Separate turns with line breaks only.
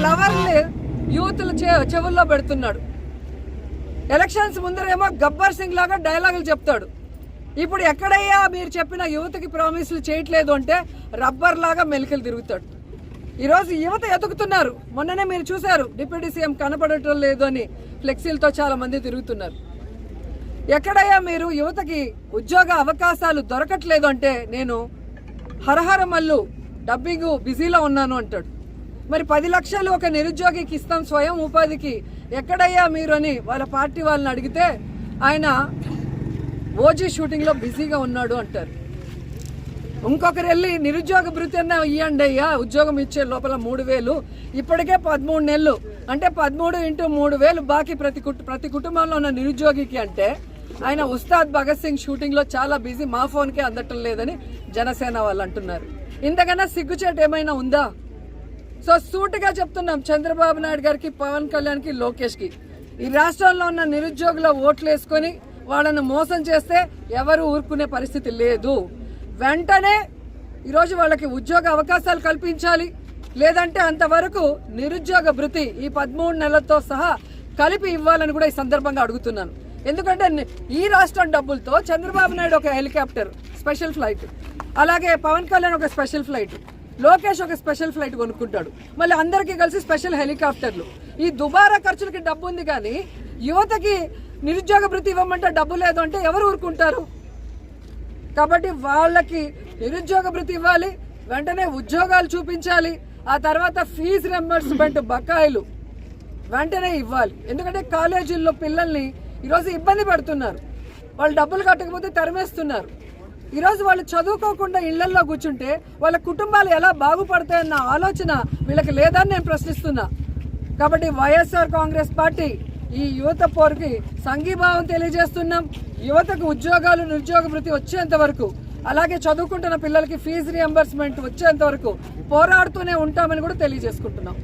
ఫ్లవర్ని యూత్లు చెవుల్లో పెడుతున్నాడు. ఎలక్షన్స్ ముందరేమో గబ్బర్ సింగ్ లాగా డైలాగులు చెప్తాడు. ఇప్పుడు ఎక్కడయ్యా మీరు చెప్పిన యువతకి ప్రామిస్లు చేయట్లేదు అంటే రబ్బర్ లాగా మెలికలు తిరుగుతాడు. ఈరోజు యువత ఎదుగుతున్నారు. మొన్ననే మీరు చూశారు, డిప్యూటీ సీఎం కనపడటం లేదు అని ఫ్లెక్సీలతో చాలా మంది తిరుగుతున్నారు. ఎక్కడయ్యా మీరు యువతకి ఉద్యోగ అవకాశాలు దొరకట్లేదు అంటే నేను హరహర మల్లు డబ్బింగ్ బిజీలో ఉన్నాను అంటాడు. మరి 10 లక్షలు ఒక నిరుద్యోగికి ఇస్తాం స్వయం ఉపాధికి, ఎక్కడయ్యా మీరు అని వాళ్ళ పార్టీ వాళ్ళని అడిగితే ఆయన ఓజీ షూటింగ్లో బిజీగా ఉన్నాడు అంటారు. ఇంకొకరు వెళ్ళి నిరుద్యోగ భృతి అన్న ఇవ్వండి అయ్యా, ఉద్యోగం ఇచ్చే లోపల 3,000, ఇప్పటికే 13 నెలలు అంటే 13 × 3,000 బాకీ ప్రతి కుటుంబంలో ఉన్న నిరుద్యోగికి అంటే ఆయన ఉస్తాద్ భగత్ సింగ్ షూటింగ్లో చాలా బిజీ, మా ఫోన్కే అందటం లేదని జనసేన వాళ్ళు అంటున్నారు. ఇంతకన్నా సిగ్గుచేటు ఏమైనా ఉందా? సో సూటిగా చెప్తున్నాం చంద్రబాబు నాయుడు గారికి, పవన్ కళ్యాణ్కి, లోకేష్కి, ఈ రాష్ట్రంలో ఉన్న నిరుద్యోగుల ఓట్లు వేసుకొని వాళ్ళను మోసం చేస్తే ఎవరు ఊరుకునే పరిస్థితి లేదు. వెంటనే ఈరోజు వాళ్ళకి ఉద్యోగ అవకాశాలు కల్పించాలి. లేదంటే అంతవరకు నిరుద్యోగ భృతి ఈ 13 నెలలతో సహా కలిపి ఇవ్వాలని కూడా ఈ సందర్భంగా అడుగుతున్నాను. ఎందుకంటే ఈ రాష్ట్రం డబ్బులతో చంద్రబాబు నాయుడు ఒక హెలికాప్టర్ స్పెషల్ ఫ్లైట్, అలాగే పవన్ కళ్యాణ్ ఒక స్పెషల్ ఫ్లైట్, లోకేష్ ఒక స్పెషల్ ఫ్లైట్ కొనుక్కుంటాడు, మళ్ళీ అందరికీ కలిసి స్పెషల్ హెలికాప్టర్లు. ఈ దుబారా ఖర్చులకి డబ్బు ఉంది, కానీ యువతకి నిరుద్యోగ భృతి ఇవ్వమంటే డబ్బు లేదు అంటే ఎవరు ఊరుకుంటారు? కాబట్టి వాళ్ళకి నిరుద్యోగ భృతి ఇవ్వాలి, వెంటనే ఉద్యోగాలు చూపించాలి, ఆ తర్వాత ఫీజు రింబర్స్మెంట్ బకాయిలు వెంటనే ఇవ్వాలి. ఎందుకంటే కాలేజీల్లో పిల్లల్ని ఈరోజు ఇబ్బంది పెడుతున్నారు, వాళ్ళు డబ్బులు కట్టకపోతే తరిమేస్తున్నారు. ఈరోజు వాళ్ళు చదువుకోకుండా ఇళ్లల్లో కూర్చుంటే వాళ్ళ కుటుంబాలు ఎలా బాగుపడతాయన్న ఆలోచన వీళ్ళకి లేదని నేను ప్రశ్నిస్తున్నా. కాబట్టి వైఎస్ఆర్ కాంగ్రెస్ పార్టీ ఈ యువత పోరుకి సంఘీభావం తెలియజేస్తున్నాం. యువతకు ఉద్యోగాలు, నిరుద్యోగ భృతి వచ్చేంత వరకు, అలాగే చదువుకుంటున్న పిల్లలకి ఫీజు రియంబర్స్మెంట్ వచ్చేంత వరకు పోరాడుతూనే ఉంటామని కూడా తెలియజేసుకుంటున్నాం.